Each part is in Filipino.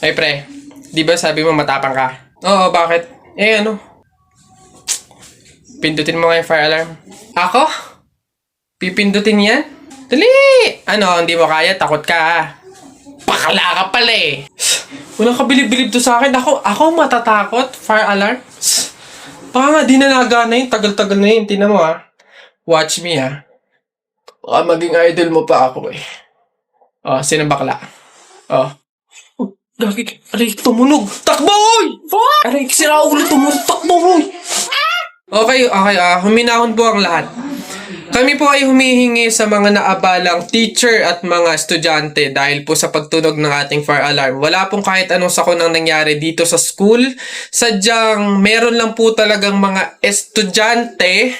Ay pre, di ba sabi mo matapang ka? Oo, bakit? Eh ano? Pindutin mo nga yung fire alarm. Ako? Pipindutin yan? Dali! Ano, hindi mo kaya? Takot ka ha? Pakala ka pala eh. Walang kabilib-bilib to sa akin. Ako matatakot? Fire alarm? Baka nga di na nagana yun. Tagal-tagal na yun. Tingnan mo ha. Watch me ha. Baka maging idol mo pa ako eh. Oh, sino bakla? Oh. Gagi, aray, tumunog. Takbo, oy! Fuck! Aray, sira ulo, tumunog. Takbo, oy! Okay, huminahon po ang lahat. Kami po ay humihingi sa mga naabalang teacher at mga estudyante dahil po sa pagtunog ng ating fire alarm. Wala pong kahit anong sakunang nangyari dito sa school. Sadyang meron lang po talagang mga estudyante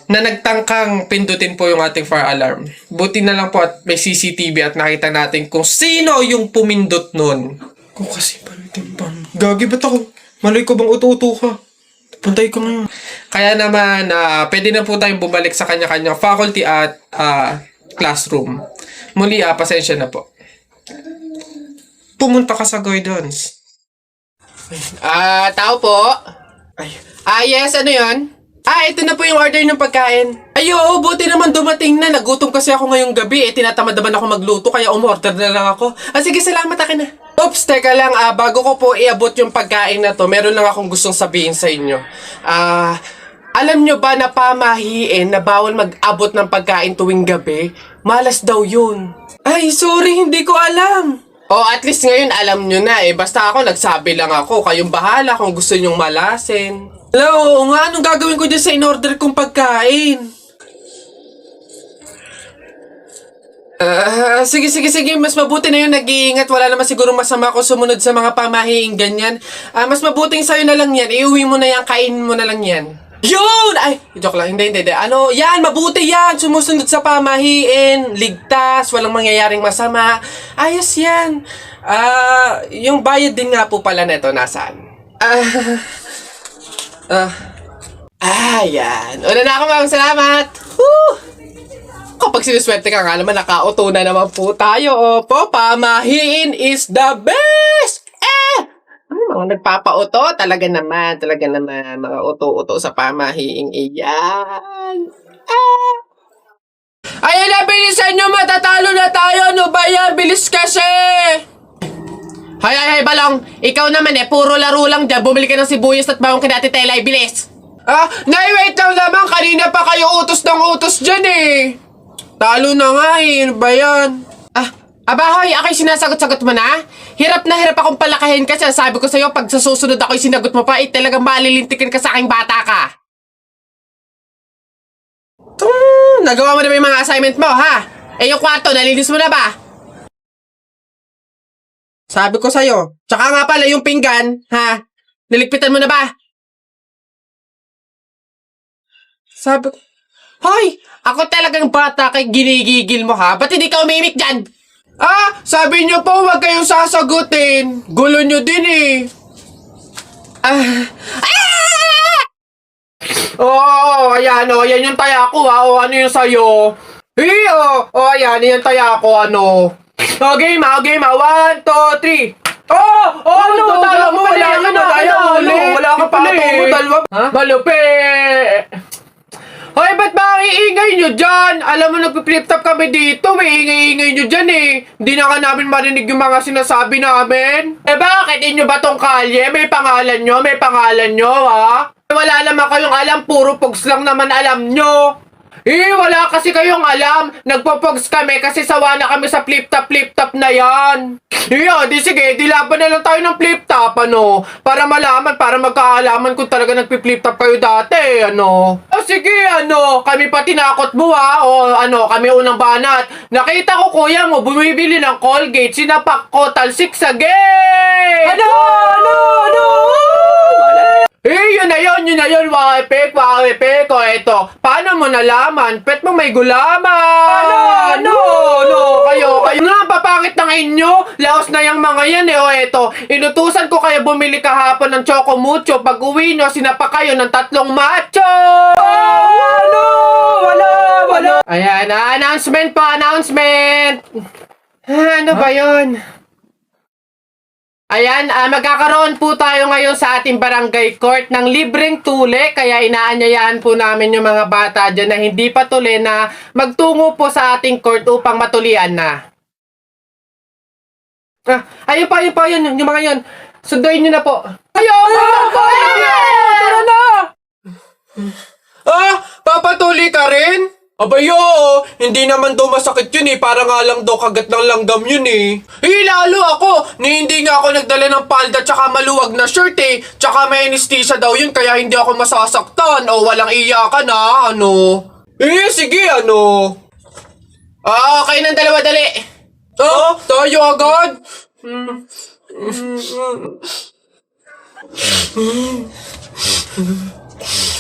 na nagtangkang pindutin po yung ating fire alarm. Buti na lang po at may CCTV at nakita natin kung sino yung pumindot nun. Kung kasi pantimpan. Gagi, ba't ako? Maloy ko bang uto-uto ka? Pantay ko ngayon. Kaya naman, pwede na po tayong bumalik sa kanya-kanyang faculty at classroom. Muli, pasensya na po. Pumunta ka sa guidance. Tao po. Yes, ano yun? Ito na po yung order ng pagkain. Ay, oo, buti naman dumating na. Nagutom kasi ako ngayong gabi. Tinatamad naman ako magluto, kaya umorder na lang ako. Sige, salamat, akin na. Oops, teka lang. Bago ko po iabot yung pagkain na to, meron lang akong gustong sabihin sa inyo. Alam nyo ba na pamahiin na bawal mag-abot ng pagkain tuwing gabi? Malas daw yun. Ay, sorry, hindi ko alam. At least ngayon alam nyo na eh. Basta ako, nagsabi lang ako. Kayong bahala kung gusto nyong malasin. Hello, anong gagawin ko dyan sa in-order kong pagkain? Sige. Mas mabuti na yung nag-iingat. Wala naman siguro masama kung sumunod sa mga pamahiing ganyan. Mas mabuting sa'yo na lang yan. Iuwi mo na yan, kainin mo na lang yan. Yun! Ay, joke lang. Hindi. Yan, mabuti yan. Sumusunod sa pamahiin. Ligtas, walang mangyayaring masama. Ayos yan. Yung bayad din nga po pala neto, nasaan? Yan. Una na ako, ma'am. Salamat. Woo! Kapag sinuswerte ka nga naman, naka-auto na naman po tayo. Opo, pamahiin is the best! Mga nagpapa-auto, talaga naman. Mga auto-auto sa pamahiing iyan. Ayan na, bilisan nyo, matatalo na tayo. Ano ba yan? Bilis kasi! Hay, Balong. Ikaw naman puro laro lang dyan. Bumili ka ng sibuyas at bawang kina Ate Telay. Bilis! Nay, wait lang naman. Kanina pa kayo utos ng utos dyan eh. Talo na nga eh. Ano ba yan? Abahoy, ako'y sinasagot-sagot mo na? Hirap na hirap akong palakahin kasi sabi ko sa'yo, pag sa susunod ako'y sinagot mo pa, talagang malilintikin ka sa aking bata ka. Nagawa mo na ba yung mga assignment mo, ha? Yung kwarto, nalinis mo na ba? Sabi ko sa'yo. Tsaka nga pala yung pinggan, ha? Niligpitan mo na ba? Sabi ko, hoy! Ako talagang bata kay ginigigil mo, ha? Ba't hindi ka umimik dyan? Sabi niyo po, huwag kayong sasagutin. Gulo niyo din eh. Ayan yung taya ko, ha? Ano yung sa'yo? Ayan yung taya ko, ano? Game, 1, 2, 3. Ano? Tala mo, wala ka na. Wala ka pala eh. Malupi. Hoy, ba't ba ang iingay nyo dyan? Alam mo, nagpi-flip top kami dito. May ingay-ingay nyo dyan eh. Hindi na ka namin marinig yung mga sinasabi namin. Bakit? Inyo ba tong kalye? May pangalan nyo, ha? Wala naman kayong alam. Puro pogs lang naman alam nyo. Wala kasi kayong alam. Nagpo-pogs kami kasi sawa na kami sa flip top na yan. Sige, laban na lang tayo ng flip top, ano? Para malaman, para magkaalaman kung talaga nagpi-flip top kayo dati, ano? Sige, kami pa tinakot mo, ha? Kami unang banat. Nakita ko, kuya mo, bumibili ng Colgate, sinapak ko, talsik sa gate! Ano? Yun na yun, wakipik. O, eto, paano mo nalaman? Pet mo may gulaman! Kayo nga, papangit ng inyo. Laos na yung mga yan O, eto, inutusan ko kayo bumili kahapon ng Choco Mucho. Pag uwi nyo, sinapa kayo ng 3 macho! Wala! Ayan, announcement. Ano ba yon? Ayan, magkakaroon po tayo ngayon sa ating barangay court ng libreng tule, kaya inaanyayahan po namin yung mga bata dyan na hindi pa tuli na magtungo po sa ating court upang matulian na. Ayun pa, yun, yung mga yun. Sunduin nyo na po. Ayun! Tara na! Papatuli ka rin? Abay, oo. Hindi naman daw masakit yun eh. Para nga lang daw kagat ng langgam yun eh. Lalo ako. Hindi nga ako nagdala ng palda tsaka maluwag na shirt eh. Tsaka may anesthesia daw yun kaya hindi ako masasaktan. O walang iyakan ha. Sige okay ng dalawa, dali. Tayo agad.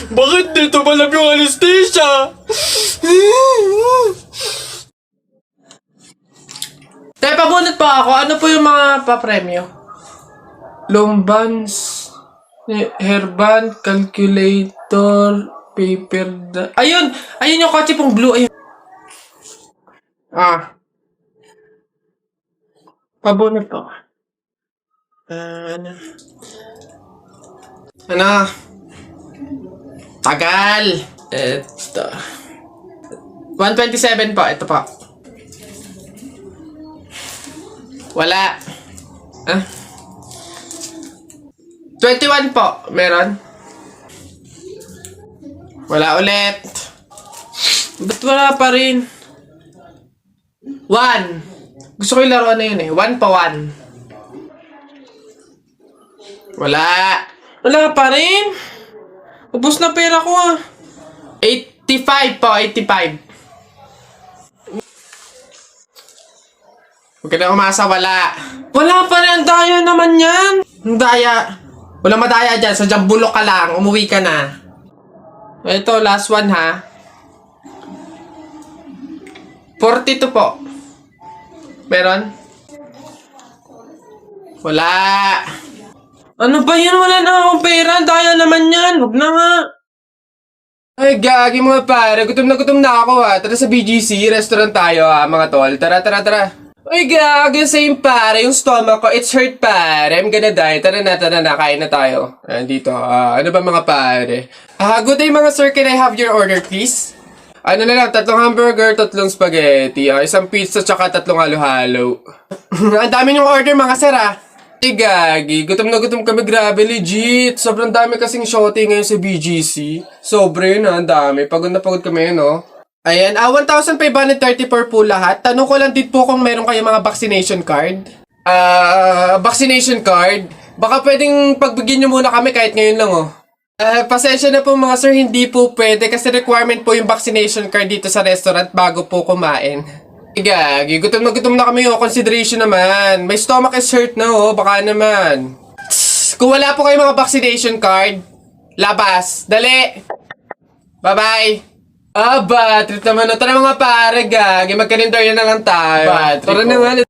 Bakit dito malab yung anesthesia? Tayo, pabunot pa ako. Ano po yung mga papremyo? Lombans, hairband, calculator, paper... Ayun yung kotse pong blue. Ayun. Pabunot po. Tagal. Ito. 127 po. Ito po. Wala. 21 po. Meron? Wala ulit. Ba't wala pa rin? 1. Gusto ko yung laruan na yun eh. 1 pa 1. Wala. Wala pa rin. Ubus na pera ko 85 po, 85. Huwag ka na umasa, wala. Wala pa rin, ang daya naman yan. Ang daya. Walang madaya dyan, sadyang bulok ka lang, umuwi ka na. Ito, last one ha. 42 po. Meron? Wala. Ano ba yan? Wala na akong pera. Daya naman yan. Huwag na nga. Ay, gagi mga pare. Gutom na ako ha. Tara sa BGC. Restaurant tayo ha, mga tol. Tara. Ay, gagi. Same pare. Yung stomach ko, it's hurt pare. I'm gonna die. Tara na. Kain na tayo. Dito. Ano ba mga pare? Good day mga sir. Can I have your order please? Ano na lang, 3 hamburger, 3 spaghetti, 1 pizza, tsaka 3 halo-halo. Ang dami niyong order mga sir Gagi, gutom na gutom kami, grabe, legit. Sobrang dami kasing shorty ngayon sa BGC. Sobre na, ang dami. Pagod na pagod kami, no? Ayan, 1,534 po lahat. Tanong ko lang din po kung meron kayong mga vaccination card. Vaccination card? Baka pwedeng pagbigyan nyo muna kami kahit ngayon lang, pasensya na po mga sir, hindi po pwede kasi requirement po yung vaccination card dito sa restaurant bago po kumain. Gagi, gutom na kami consideration naman. May stomach is hurt na baka naman. Kung wala po kayong mga vaccination card, labas, dali. Bye-bye. Bad trip naman. Tara mga pare, gagi, magkalendaryo na lang tayo. Tara naman.